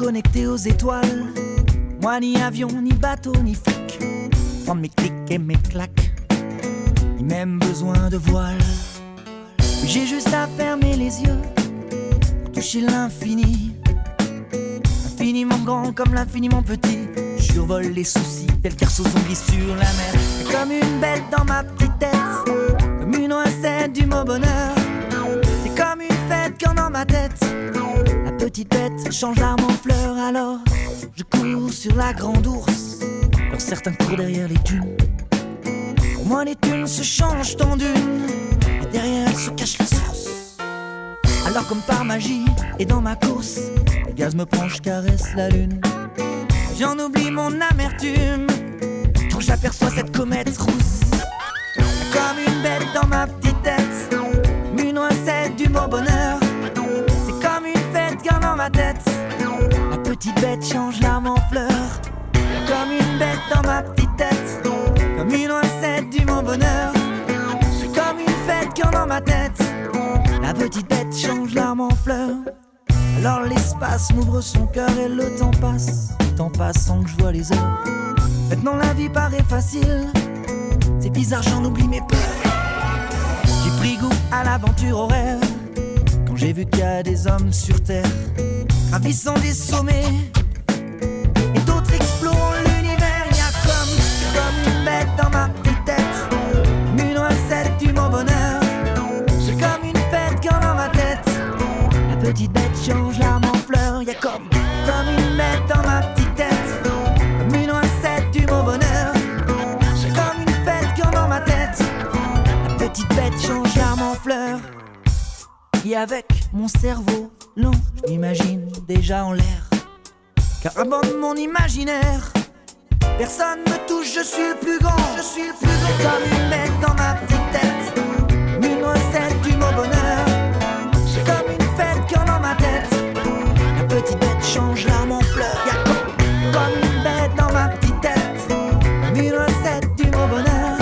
connecté aux étoiles. Moi ni avion, ni bateau, ni flic. Prendre mes clics et mes claques, ni même besoin de voile. J'ai juste à fermer les yeux pour toucher l'infini. Infiniment grand comme l'infiniment petit. Je survole les soucis tel qu'arceau zombie sur la mer. Et comme une bête dans ma petite tête, comme une recette du mot bonheur. C'est comme une fête quand dans ma tête la petite bête change l'arme en fleur. Alors je cours sur la grande ours, alors certains courent derrière les dunes. Pour moi les dunes se changent en dunes, et derrière elles se cache la source. Alors comme par magie, et dans ma course, le gaz me prend, je caresse la lune. J'en oublie mon amertume quand j'aperçois cette comète rousse. Comme une bête dans ma petite tête, une recette du mot bonheur. C'est comme une fête quand dans ma tête la petite bête change l'arme en fleur. Comme une bête dans ma petite tête, comme une recette du mot bonheur. C'est comme une fête quand dans ma tête la petite bête change l'arme en fleur. Alors l'espace m'ouvre son cœur et le temps passe sans que je vois les heures. Maintenant la vie paraît facile, c'est bizarre, j'en oublie mes peurs. J'ai pris goût à l'aventure, au rêve, quand j'ai vu qu'il y a des hommes sur terre gravissant des sommets, et d'autres explorant l'univers. Il y a comme une bête dans ma petite tête, une recette du mot bonheur. C'est comme une fête quand dans ma tête la petite bête change l'arme en fleur. Il y a comme une bête dans ma petite tête, comme une recette du mot bonheur. C'est comme une fête quand dans ma tête la petite bête change l'arme en fleur. Et avec mon cerveau lent, je m'imagine déjà en l'air, car abandonne mon imaginaire. Personne me touche, je suis le plus grand. Je suis le plus grand. Comme une bête dans ma petite tête, une recette du mot bonheur. C'est comme une fête quand dans ma tête la petite bête change l'arme en fleur. Y'a comme une bête dans ma petite tête, une recette du mot bonheur.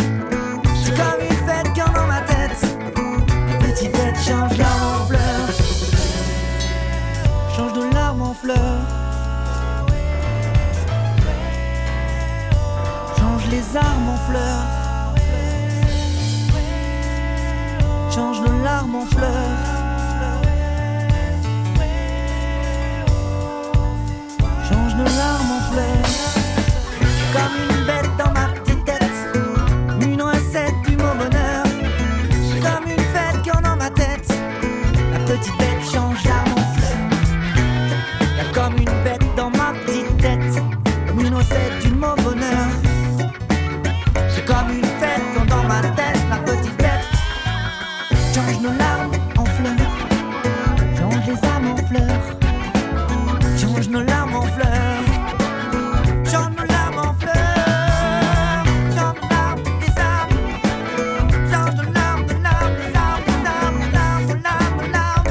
C'est comme une fête quand dans ma tête la petite bête change l'arme en fleur. Change de larmes en fleurs, change les armes en fleurs, change de larmes en fleurs, change de larmes en fleurs. Comme une bête dans ma petite tête, une recette du mot bonheur. C'est comme une fête quand dans ma tête la petite bête change l'arme en fleurs. Y'a comme une bête dans ma petite tête, comme une recette du mot bonheur. C'est comme une fête quand dans ma tête la petite bête change nos larmes en fleurs, change les âmes en fleurs, change nos larmes en fleurs, change nos larmes en fleurs, change nos larmes des âmes, change nos larmes, nos larmes, nos larmes, nos larmes, nos larmes, nos larmes, nos larmes.